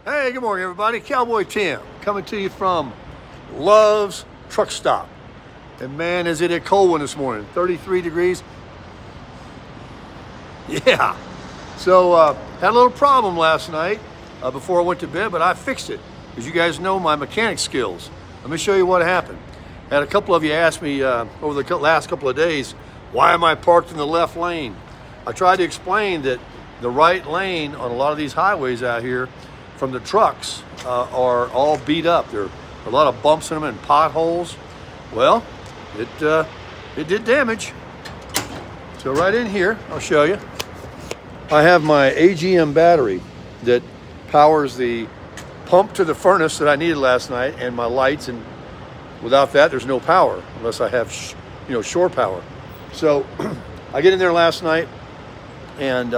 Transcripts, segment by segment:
Hey, good morning, everybody. Cowboy Tim coming to you from Love's Truck Stop. And man, is it a cold one this morning, 33 degrees. Yeah. So, had a little problem last night before I went to bed, but I fixed it. As you guys know my mechanic skills. Let me show you what happened. Had a couple of you ask me over the last couple of days, why am I parked in the left lane? I tried to explain that the right lane on a lot of these highways out here from the trucks are all beat up. There are a lot of bumps in them and potholes. Well, it did damage. So right in here, I'll show you. I have my AGM battery that powers the pump to the furnace that I needed last night and my lights, and without that there's no power unless I have shore power. So I get in there last night and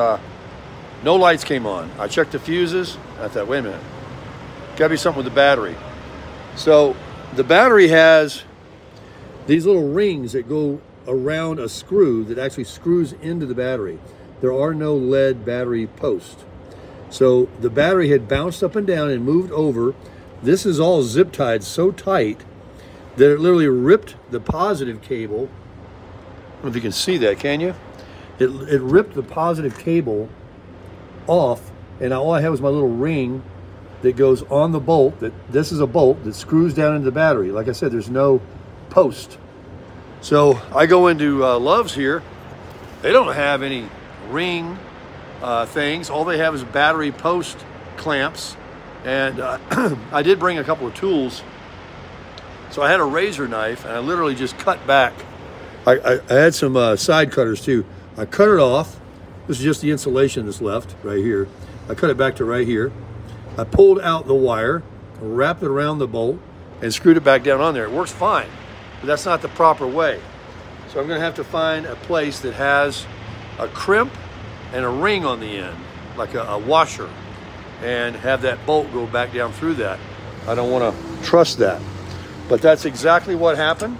no lights came on. I checked the fuses. I thought, wait a minute, gotta be something with the battery. So the battery has these little rings that go around a screw that actually screws into the battery. There are no lead battery posts. So the battery had bounced up and down and moved over. This is all zip tied so tight that it literally ripped the positive cable. I don't know if you can see that, can you? It ripped the positive cable off, and all I had was my little ring that goes on the bolt. This is a bolt that screws down into the battery. Like I said, there's no post. So I go into Love's here. They don't have any ring things. All they have is battery post clamps. And I did bring a couple of tools. So I had a razor knife and I literally just cut back. I had some side cutters too. I cut it off. This is just the insulation that's left right here. I cut it back to right here. I pulled out the wire, wrapped it around the bolt, and screwed it back down on there. It works fine, but that's not the proper way. So I'm gonna have to find a place that has a crimp and a ring on the end, like a washer, and have that bolt go back down through that. I don't wanna trust that. But that's exactly what happened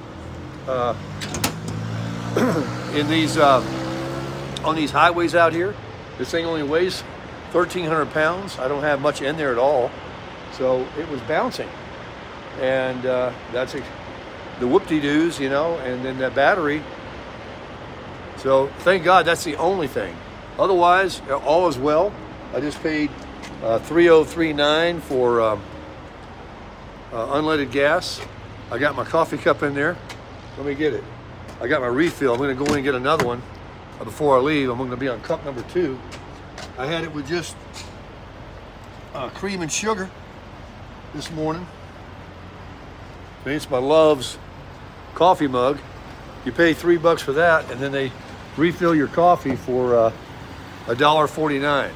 in these, on these highways out here. This thing only weighs 1,300 pounds. I don't have much in there at all. So it was bouncing. And that's the whoop-de-doos, and then that battery. So thank God that's the only thing. Otherwise, all is well. I just paid $3.039 for unleaded gas. I got my coffee cup in there. Let me get it. I got my refill. I'm gonna go in and get another one before I leave. I'm gonna be on cup number 2. I had it with just cream and sugar this morning. It's my Love's coffee mug. You pay $3 for that, and then they refill your coffee for $1.49.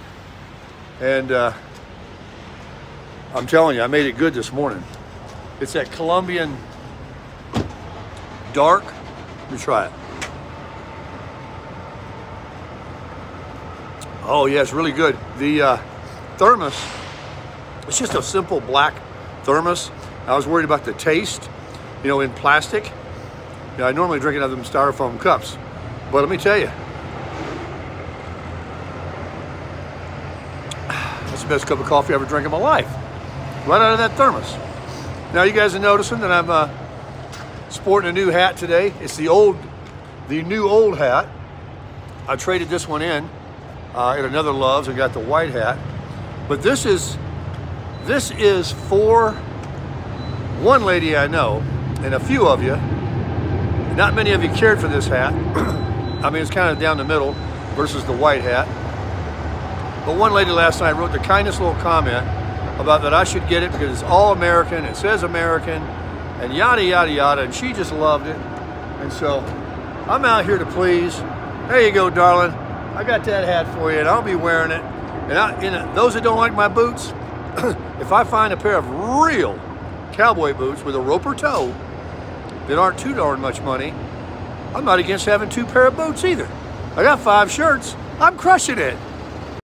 And I'm telling you, I made it good this morning. It's that Colombian dark. Let me try it. Oh yeah, it's really good. The thermos, it's just a simple black thermos. I was worried about the taste, in plastic. I normally drink it out of them styrofoam cups, but let me tell you, that's the best cup of coffee I ever drank in my life. Right out of that thermos. Now you guys are noticing that I'm sporting a new hat today. It's the new old hat. I traded this one in at another Love's. I got the white hat, but this is for one lady I know, and a few of you. Not many of you cared for this hat. I mean, it's kind of down the middle versus the white hat. But one lady last night wrote the kindest little comment about that I should get it because it's all American, it says American, and yada, yada, yada, and she just loved it. And so I'm out here to please. There you go, darling. I got that hat for you, and I'll be wearing it. And those that don't like my boots, if I find a pair of real cowboy boots with a roper toe that aren't too darn much money, I'm not against having 2 pair of boots either. I got 5 shirts. I'm crushing it.